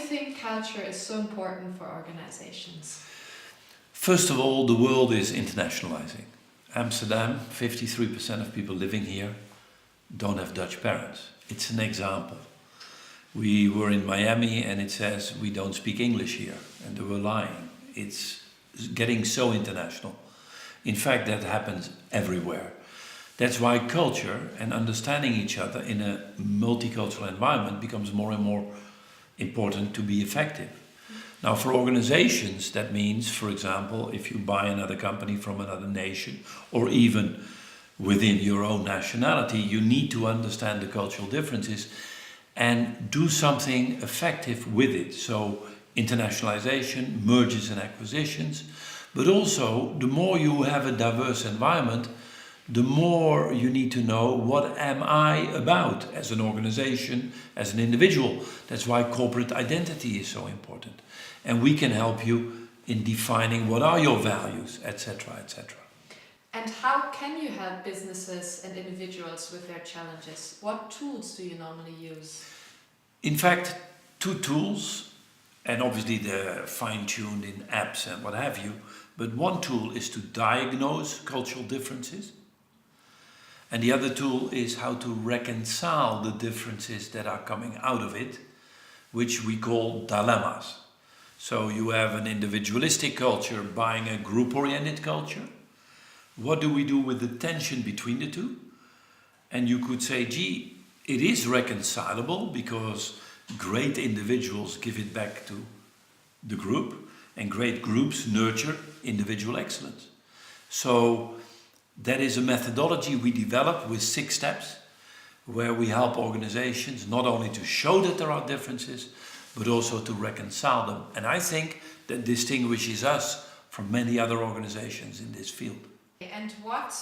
think culture is so important for organizations? First of all, the world is internationalizing. Amsterdam, 53% of people living here don't have Dutch parents. It's an example. We were in Miami and it says we don't speak English here, and they were lying. It's getting so international. In fact, that happens everywhere. That's why culture and understanding each other in a multicultural environment becomes more and more important to be effective. Now, for organizations, that means, for example, if you buy another company from another nation, or even within your own nationality, you need to understand the cultural differences and do something effective with it. So, internationalization, mergers and acquisitions, but also the more you have a diverse environment, the more you need to know what am I about as an organization, as an individual. That's why corporate identity is so important. And we can help you in defining what are your values, etc., etc. And how can you help businesses and individuals with their challenges? What tools do you normally use? In fact, two tools, and obviously they're fine-tuned in apps and what have you, but one tool is to diagnose cultural differences. And the other tool is how to reconcile the differences that are coming out of it, which we call dilemmas. So you have an individualistic culture buying a group-oriented culture. What do we do with the tension between the two? And you could say, gee, it is reconcilable because great individuals give it back to the group, and great groups nurture individual excellence. So that is a methodology we developed with 6 steps, where we help organizations not only to show that there are differences, but also to reconcile them. And I think that distinguishes us from many other organizations in this field. And what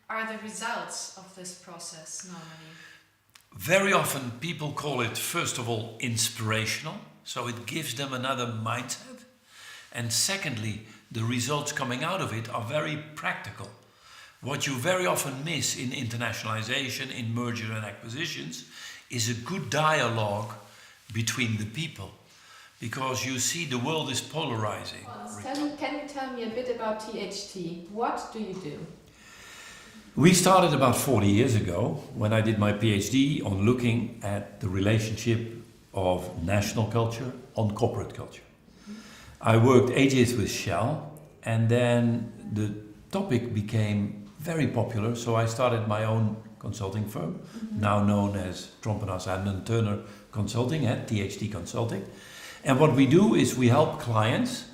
are the results of this process normally? Very often people call it, first of all, inspirational. So it gives them another mindset. And secondly, the results coming out of it are very practical. What you very often miss in internationalization, in merger and acquisitions, is a good dialogue between the people. Because you see the world is polarizing. Can you tell me a bit about THT? What do you do? We started about 40 years ago when I did my PhD on looking at the relationship of national culture on corporate culture. I worked 8 years with Shell, and then the topic became very popular, so I started my own consulting firm, now known as Trompenaars Hampden-Turner Consulting, at THT Consulting. And what we do is we help clients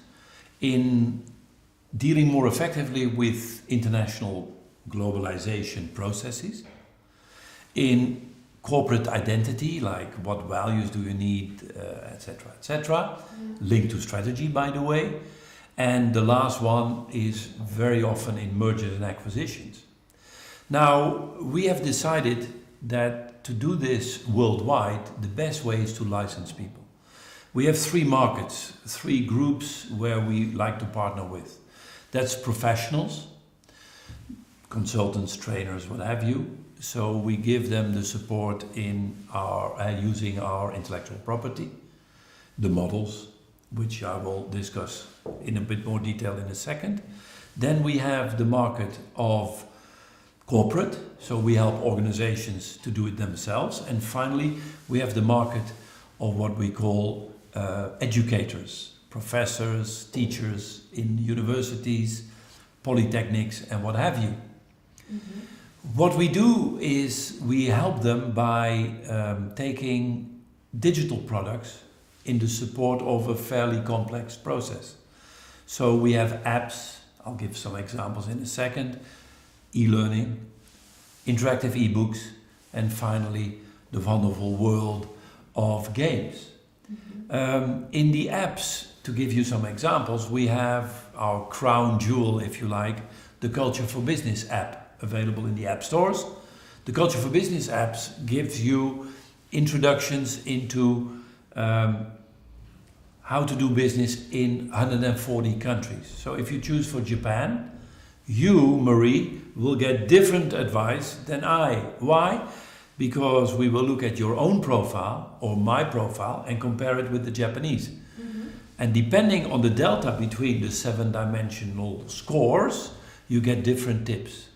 in dealing more effectively with international globalization processes, in corporate identity, like what values do you need, etc., etc., linked to strategy, by the way. And the last one is very often in mergers and acquisitions. Now, we have decided that to do this worldwide, the best way is to license people. We have 3 markets, 3 groups where we like to partner with. That's professionals, consultants, trainers, what have you. So we give them the support in our using our intellectual property, the models, which I will discuss in a bit more detail in a second. Then we have the market of corporate, so we help organizations to do it themselves. And finally, we have the market of what we call educators, professors, teachers in universities, polytechnics, and what have you. What we do is we help them by taking digital products in the support of a fairly complex process. So we have apps, I'll give some examples in a second, e-learning, interactive e-books, and finally the wonderful world of games. In the apps, to give you some examples, we have our crown jewel, if you like, the Culture for Business app, available in the app stores. The Culture for Business apps gives you introductions into how to do business in 140 countries. So if you choose for Japan, you, Marie, will get different advice than I. Why? because we will look at your own profile or my profile and compare it with the Japanese. And depending on the delta between the 7-dimensional scores, you get different tips.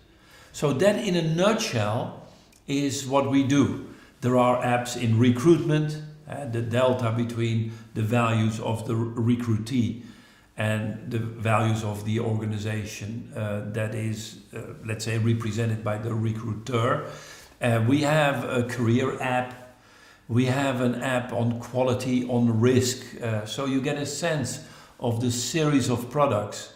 So that in a nutshell is what we do. There are apps in recruitment, the delta between the values of the recruitee and the values of the organization that is, let's say, represented by the recruiter. We have a career app. We have an app on quality, on risk. So you get a sense of the series of products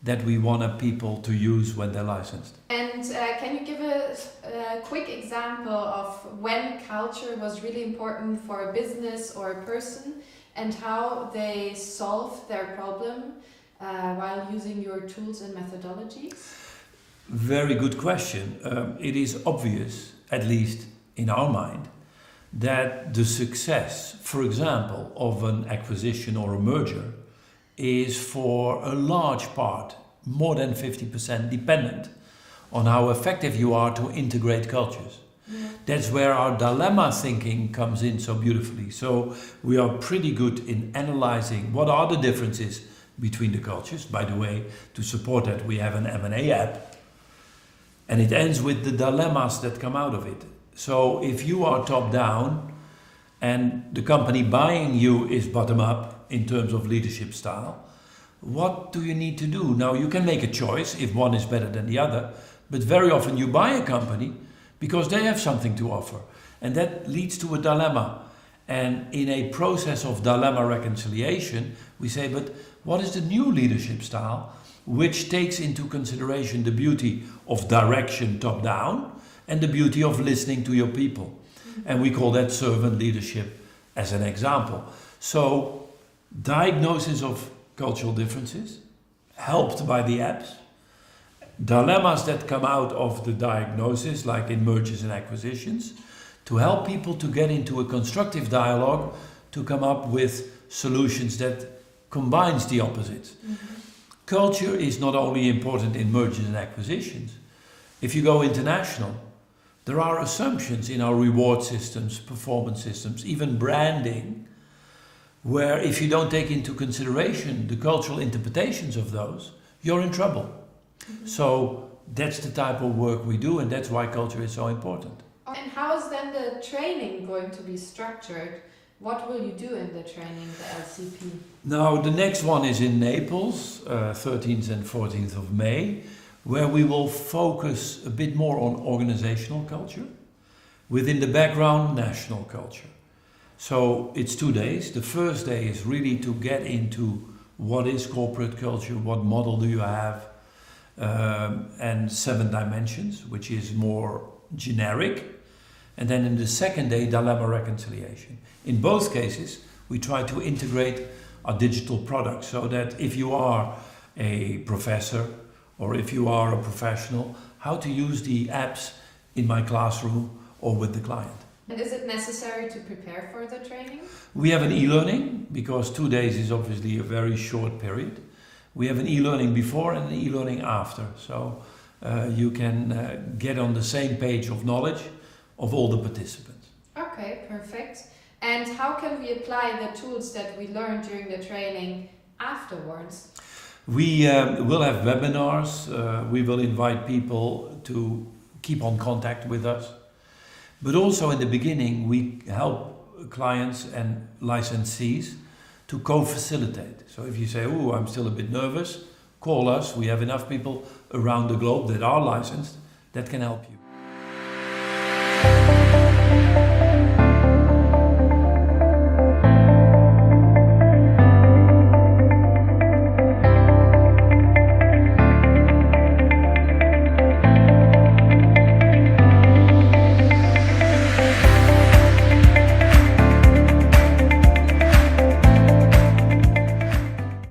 that we want people to use when they're licensed. And can you give a quick example of when culture was really important for a business or a person and how they solved their problem while using your tools and methodologies? Very good question. It is obvious, at least in our mind, that the success, for example, of an acquisition or a merger is for a large part, more than 50%, dependent on how effective you are to integrate cultures. Yeah. That's where our dilemma thinking comes in so beautifully. So we are pretty good in analyzing what are the differences between the cultures. By the way, to support that, we have an M&A app. And it ends with the dilemmas that come out of it. So if you are top down and the company buying you is bottom up in terms of leadership style, what do you need to do? Now you can make a choice if one is better than the other, but very often you buy a company because they have something to offer. And that leads to a dilemma. And in a process of dilemma reconciliation, we say, but what is the new leadership style which takes into consideration the beauty of direction top down and the beauty of listening to your people? And we call that servant leadership as an example. So diagnosis of cultural differences, helped by the apps, dilemmas that come out of the diagnosis, like in mergers and acquisitions, to help people to get into a constructive dialogue to come up with solutions that combines the opposites. Culture is not only important in mergers and acquisitions. If you go international, there are assumptions in our reward systems, performance systems, even branding, where if you don't take into consideration the cultural interpretations of those, you're in trouble. So that's the type of work we do, and that's why culture is so important. And how is then the training going to be structured? What will you do in the training, the LCP? Now, the next one is in Naples, 13th and 14th of May, where we will focus a bit more on organizational culture, within the background, national culture. So it's 2 days. The first day is really to get into what is corporate culture, what model do you have, and 7 dimensions, which is more generic. And then in the second day, dilemma reconciliation. In both cases, we try to integrate our digital products so that if you are a professor or if you are a professional, how to use the apps in my classroom or with the client. And is it necessary to prepare for the training? We have an e-learning, because 2 days is obviously a very short period. We have an e-learning before and an e-learning after. So you can get on the same page of knowledge of all the participants. Okay, perfect. And how can we apply the tools that we learned during the training afterwards? We will have webinars. We will invite people to keep on contact with us. But also in the beginning, we help clients and licensees to co-facilitate. So if you say, oh, I'm still a bit nervous, call us. We have enough people around the globe that are licensed that can help you.